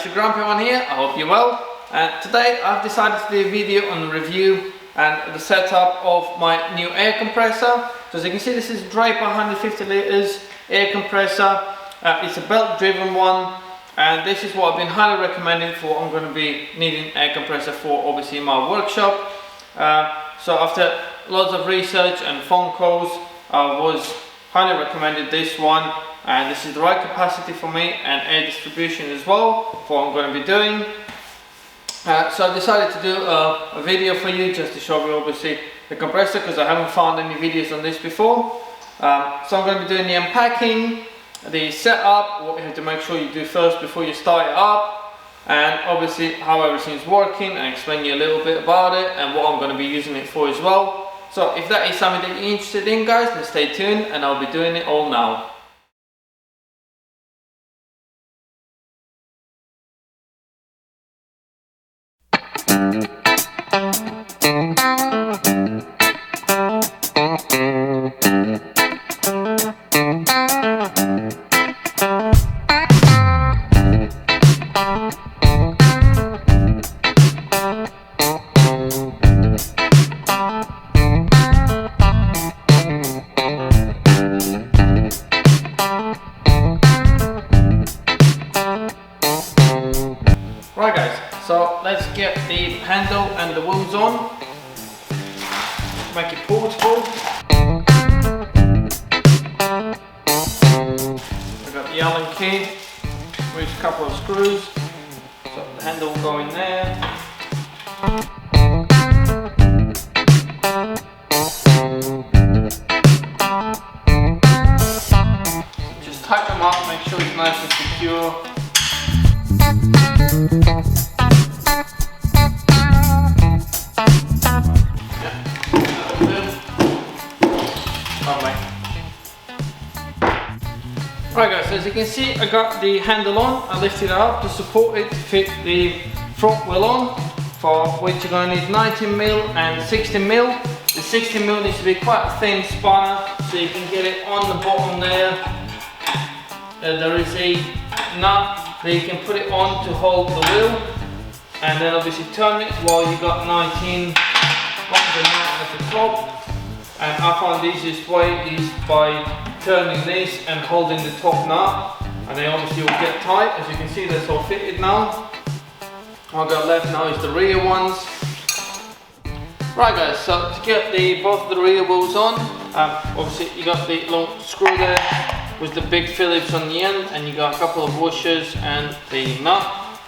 Alexthegrumpyone here, I hope you're well. And today I've decided to do a video on the review and the setup of my new air compressor. So as you can see, this is Draper 150 litres air compressor. It's a belt-driven one, and this is what I've been highly recommended for. I'm going to be needing air compressor for, obviously, in my workshop. So after lots of research and phone calls, I was highly recommended this one, and this is the right capacity for me and air distribution as well for what I'm going to be doing. So I decided to do a video for you just to show you obviously the compressor, because I haven't found any videos on this before. So I'm going to be doing the unpacking, the setup, what you have to make sure you do first before you start it up, and obviously how everything's working, and explain you a little bit about it and what I'm going to be using it for as well. So if that is something that you're interested in, guys, then stay tuned and I'll be doing it all now. Right guys, so let's get the handle and the wheels on, make it portable. I've got the Allen key with a couple of screws, so the handle will go in there. Just tighten them up, make sure it's nice and secure. Right guys, so as you can see, I got the handle on. I lifted it up to support it to fit the front wheel on, for which you're going to need 19mm and 16mm. The 16mm needs to be quite a thin spanner, so you can get it on the bottom there. There is a nut that you can put it on to hold the wheel, and then obviously turn it while you got 19 on the nut at the top. And I found the easiest way is by turning this and holding the top nut, and then obviously will get tight. As you can see, that's all fitted now. What I've got left now is the rear ones. Right guys, so to get both of the rear wheels on, obviously you got the long screw there with the big Phillips on the end, and you got a couple of washers and the nut.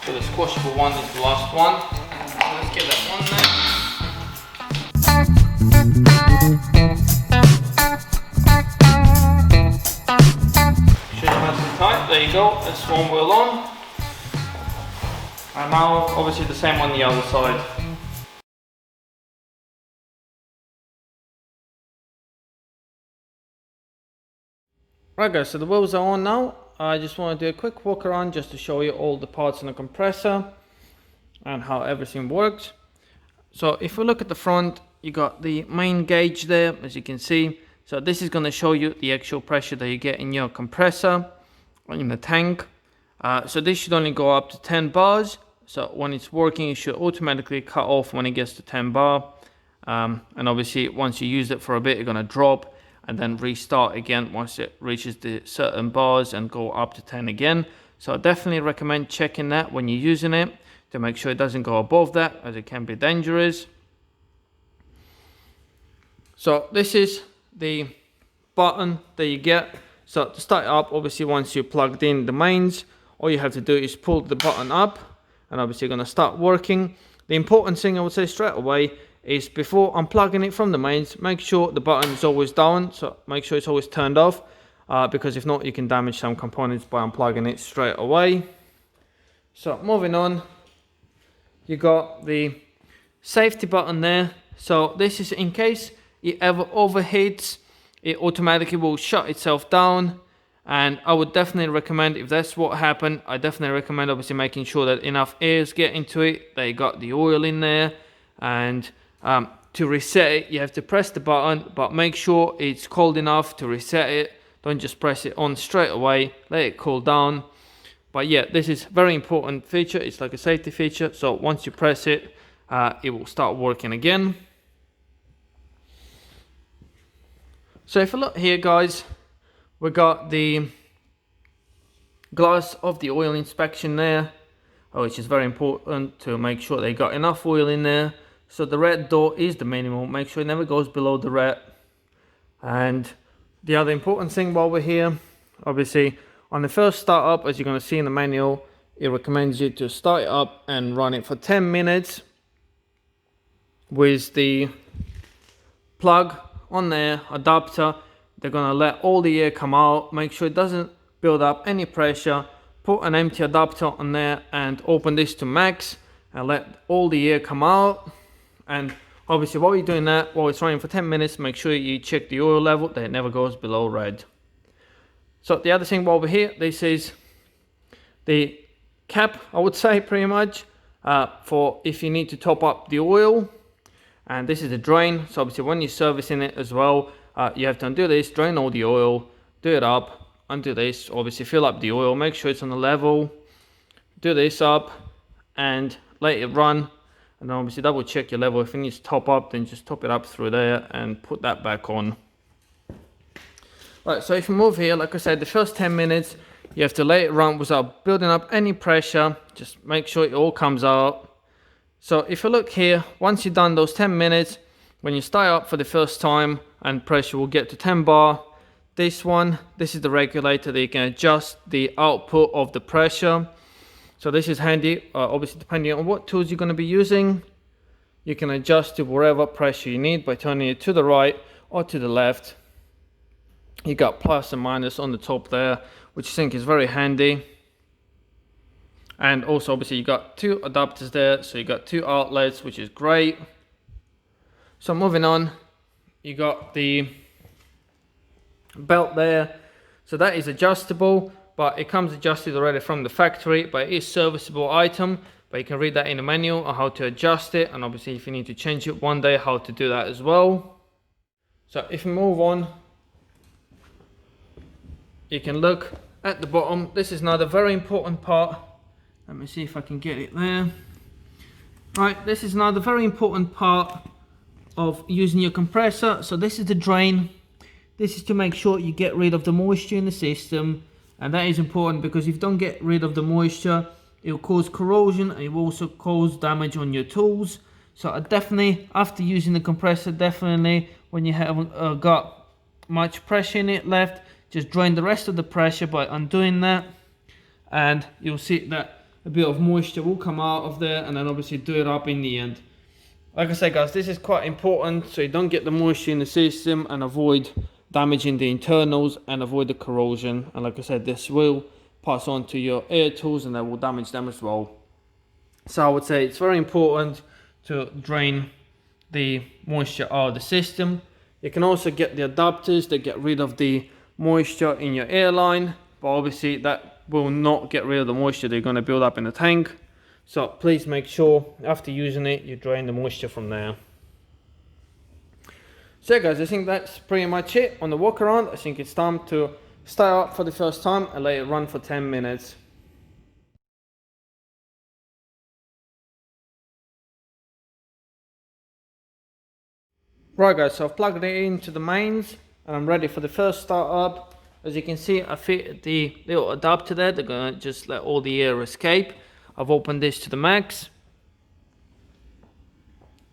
So the squashable one is the last one. So let's get that one there. Should nice and tight. There you go. That's one wheel on. And now obviously the same on the other side. Right guys, so the wheels are on now. I just want to do a quick walk around just to show you all the parts in the compressor and how everything works. So if we look at the front, you got the main gauge there, as you can see. So this is going to show you the actual pressure that you get in your compressor, in the tank. So this should only go up to 10 bars. So when it's working, it should automatically cut off when it gets to 10 bar. And obviously once you use it for a bit, you're going to drop and then restart again once it reaches the certain bars and go up to 10 again. So I definitely recommend checking that when you're using it to make sure it doesn't go above that, as it can be dangerous. So this is the button that you get. So to start up, obviously once you plugged in the mains, all you have to do is pull the button up, and obviously you're going to start working. The important thing I would say straight away is, before unplugging it from the mains, make sure the button is always down. So make sure it's always turned off, because if not, you can damage some components by unplugging it straight away. So moving on, you got the safety button there. So this is in case it ever overheats, it automatically will shut itself down. And I would definitely recommend, if that's what happened, I definitely recommend obviously making sure that enough airs get into it, that you got the oil in there. And to reset it, you have to press the button, but make sure it's cold enough to reset it. Don't just press it on straight away, let it cool down. But yeah, this is very important feature. It's like a safety feature. So once you press it, it will start working again. So if you look here, guys, we got the glass of the oil inspection there, which is very important to make sure they got enough oil in there. So the red dot is the minimum. Make sure it never goes below the red. And the other important thing while we're here, obviously on the first startup, as you're going to see in the manual, it recommends you to start it up and run it for 10 minutes with the plug on there, adapter. They're going to let all the air come out. Make sure it doesn't build up any pressure. Put an empty adapter on there and open this to max and let all the air come out. And obviously while you're doing that, while it's running for 10 minutes, make sure you check the oil level that it never goes below red. So the other thing while we're here, this is the cap, I would say, pretty much, for if you need to top up the oil. And this is the drain. So obviously when you're servicing it as well, you have to undo this, drain all the oil, do it up, undo this, obviously fill up the oil, make sure it's on the level, do this up and let it run, and then obviously double check your level. If it needs to top up, then just top it up through there and put that back on. Right, so if you move here, like I said, the first 10 minutes you have to let it run without building up any pressure. Just make sure it all comes out. So if you look here, once you've done those 10 minutes, when you start up for the first time and pressure will get to 10 bar, this is the regulator that you can adjust the output of the pressure. So this is handy, obviously depending on what tools you're going to be using. You can adjust to whatever pressure you need by turning it to the right or to the left. You got plus and minus on the top there, which I think is very handy. And also obviously you got two adapters there, so you got two outlets, which is great. So moving on, you got the belt there. So that is adjustable, but it comes adjusted already from the factory, but it is serviceable item. But you can read that in the manual on how to adjust it, and obviously if you need to change it one day, how to do that as well. So if you move on, you can look at the bottom. This is another very important part. Let me see if I can get it there. Right, this is another very important part of using your compressor. So this is the drain. This is to make sure you get rid of the moisture in the system, and that is important because if you don't get rid of the moisture, it will cause corrosion and it will also cause damage on your tools. So definitely after using the compressor, definitely when you haven't got much pressure in it left, just drain the rest of the pressure by undoing that, and you'll see that a bit of moisture will come out of there, and then obviously do it up in the end. Like I said, guys, this is quite important so you don't get the moisture in the system and avoid damaging the internals and avoid the corrosion. And like I said, this will pass on to your air tools and that will damage them as well. So I would say it's very important to drain the moisture out of the system. You can also get the adapters that get rid of the moisture in your airline, but obviously that will not get rid of the moisture they're going to build up in the tank. So please make sure after using it you drain the moisture from there. So guys, I think that's pretty much it on the walk around. I think it's time to start up for the first time and let it run for 10 minutes. Right guys, so I've plugged it into the mains and I'm ready for the first start up. As you can see, I fit the little adapter there. They're gonna just let all the air escape. I've opened this to the max.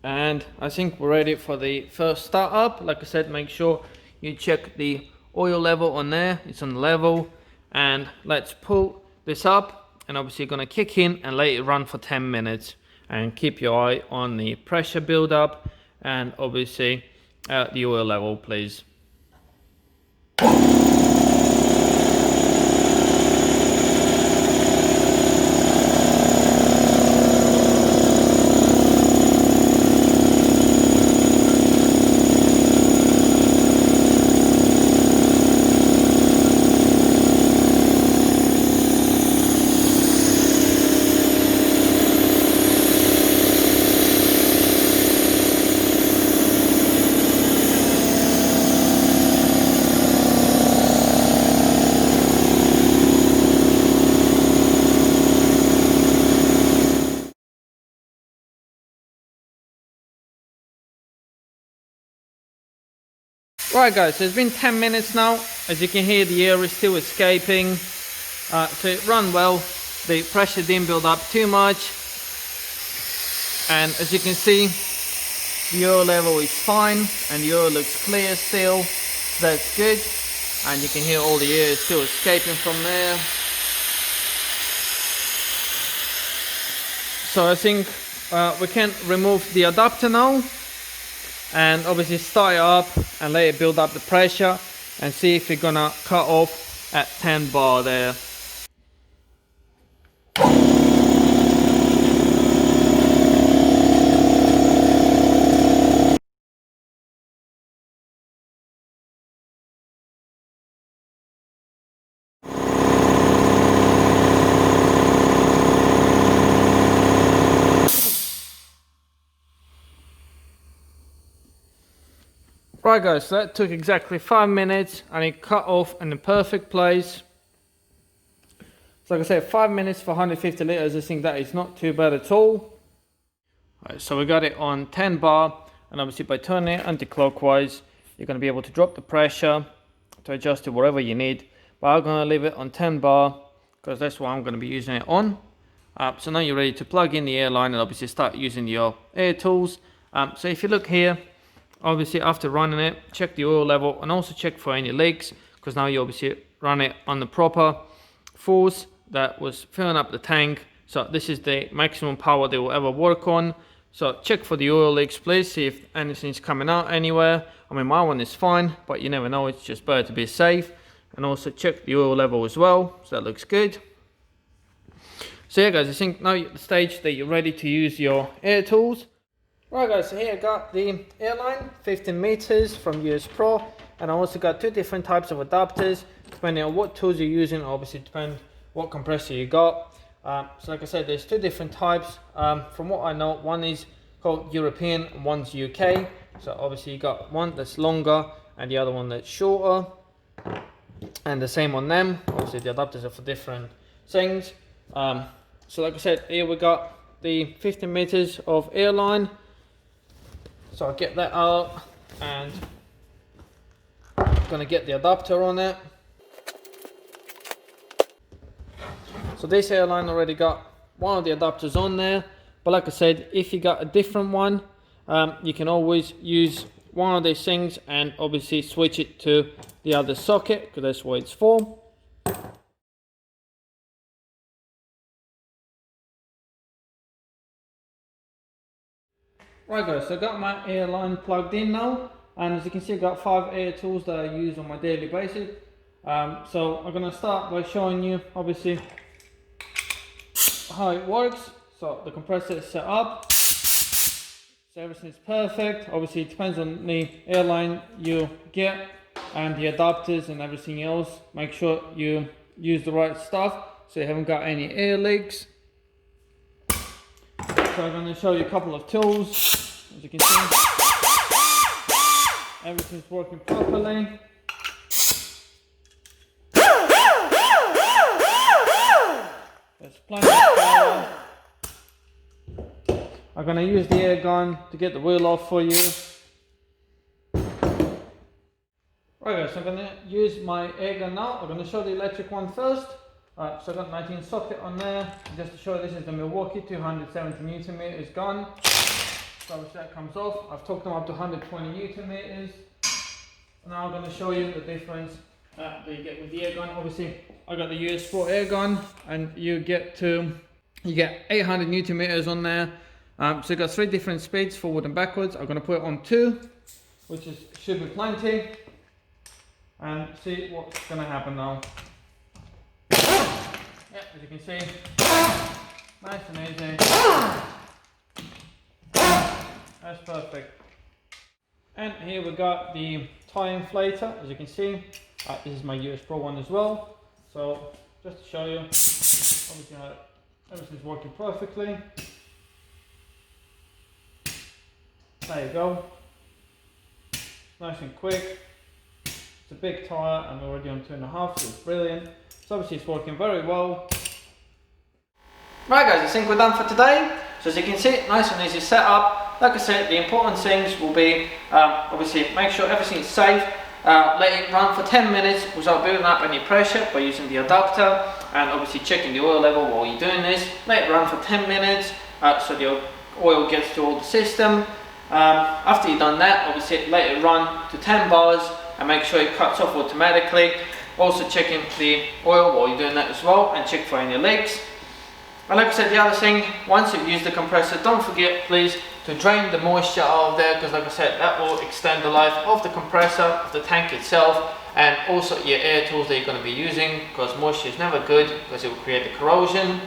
And I think we're ready for the first start up. Like I said, make sure you check the oil level on there. It's on the level. And let's pull this up. And obviously you're gonna kick in and let it run for 10 minutes. And keep your eye on the pressure build up and obviously the oil level, please. Right guys, so it's been 10 minutes now. As you can hear, the air is still escaping. So it ran well. The pressure didn't build up too much. And as you can see, the oil level is fine and the oil looks clear still. So that's good. And you can hear all the air is still escaping from there. So I think we can remove the adapter now and obviously start it up and let it build up the pressure and see if we're gonna cut off at 10 bar there. Right guys, so that took exactly 5 minutes and it cut off in the perfect place. So like I said, 5 minutes for 150 liters, I think that is not too bad at all. Right, so we got it on 10 bar, and obviously by turning it anti-clockwise, you're going to be able to drop the pressure to adjust it wherever you need. But I'm going to leave it on 10 bar because that's what I'm going to be using it on. So now you're ready to plug in the Airline and obviously start using your air tools. So if you look here, obviously after running it, check the oil level and also check for any leaks, because now you obviously run it on the proper force that was filling up the tank. So this is the maximum power they will ever work on. So check for the oil leaks, please, see if anything's coming out anywhere. I mean, my one is fine, but you never know, it's just better to be safe. And also check the oil level as well, so that looks good. So yeah guys, I think now you're at the stage that you're ready to use your air tools. Right guys, so here I got the Airline 15 meters from US Pro, and I also got two different types of adapters depending on what tools you're using. Obviously depends what compressor you got. So like I said, there's two different types. From what I know, one is called European and one's UK. So obviously you got one that's longer and the other one that's shorter, and the same on them. Obviously the adapters are for different things. So like I said, here we got the 15 meters of Airline. So I'll get that out and I'm gonna get the adapter on it. So this Airline already got one of the adapters on there, but like I said, if you got a different one, you can always use one of these things and obviously switch it to the other socket, because that's what it's for. Right guys, so I got my Airline plugged in now, and as you can see I got 5 air tools that I use on my daily basis. So I'm going to start by showing you obviously how it works. So the compressor is set up, so everything is perfect. Obviously it depends on the Airline you get and the adapters and everything else. Make sure you use the right stuff so you haven't got any air leaks. So I'm going to show you a couple of tools. As you can see, everything's working properly. There's plenty of power. I'm going to use the air gun to get the wheel off for you. Right guys, so I'm going to use my air gun now. I'm going to show the electric one first. So I've got 19 socket on there. Just to show you, this is the Milwaukee 270 Newton meters gun. So obviously that comes off. I've talked them up to 120 Newton meters. Now I'm going to show you the difference that you get with the air gun. Obviously I got the US Pro air gun, and you get 800 Newton meters on there. So you've got 3 different speeds, forward and backwards. I'm going to put it on 2, which should be plenty, and see what's going to happen now. Yeah, as you can see, nice and easy. That's perfect. And here we got the tyre inflator. As you can see, this is my US Pro one as well. So just to show you, obviously everything's working perfectly. There you go. Nice and quick. It's a big tyre and we're already on 2.5, so it's brilliant. So obviously it's working very well. Right guys, I think we're done for today. So as you can see, nice and easy setup. like I said, the important things will be obviously make sure everything's safe. Let it run for 10 minutes without building up any pressure by using the adapter, and obviously checking the oil level while you're doing this. Let it run for 10 minutes so the oil gets to all the system. After you've done that, obviously let it run to 10 bars and make sure it cuts off automatically. Also checking the oil while you're doing that as well, and check for any leaks. And like I said, the other thing, once you've used the compressor, don't forget please to drain the moisture out of there, because like I said, that will extend the life of the compressor, of the tank itself, and also your air tools that you're going to be using, because moisture is never good because it will create the corrosion.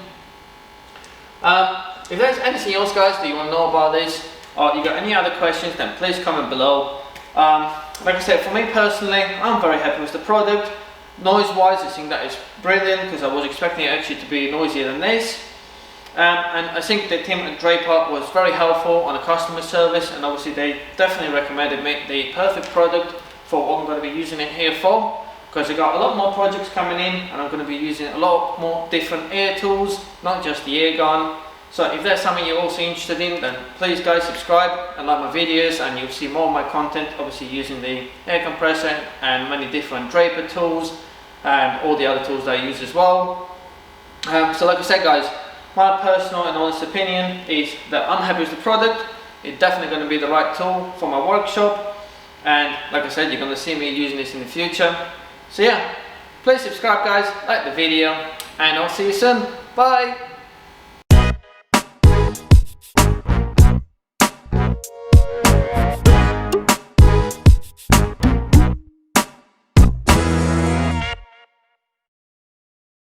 If there's anything else guys that you want to know about this, or you got any other questions, then please comment below. Like I said, for me personally, I'm very happy with the product. Noise wise, I think that is brilliant, because I was expecting it actually to be noisier than this. And I think the team at Draper was very helpful on the customer service, and obviously they definitely recommended me the perfect product for what I'm going to be using it here for, because I got a lot more projects coming in and I'm going to be using a lot more different air tools, not just the air gun. So if that's something you're also interested in, then please guys subscribe and like my videos, and you'll see more of my content, obviously using the air compressor and many different Draper tools and all the other tools that I use as well. So like I said guys, my personal and honest opinion is that I'm happy with the product. It's definitely going to be the right tool for my workshop, and like I said, you're going to see me using this in the future. So yeah, please subscribe guys, like the video, and I'll see you soon. Bye!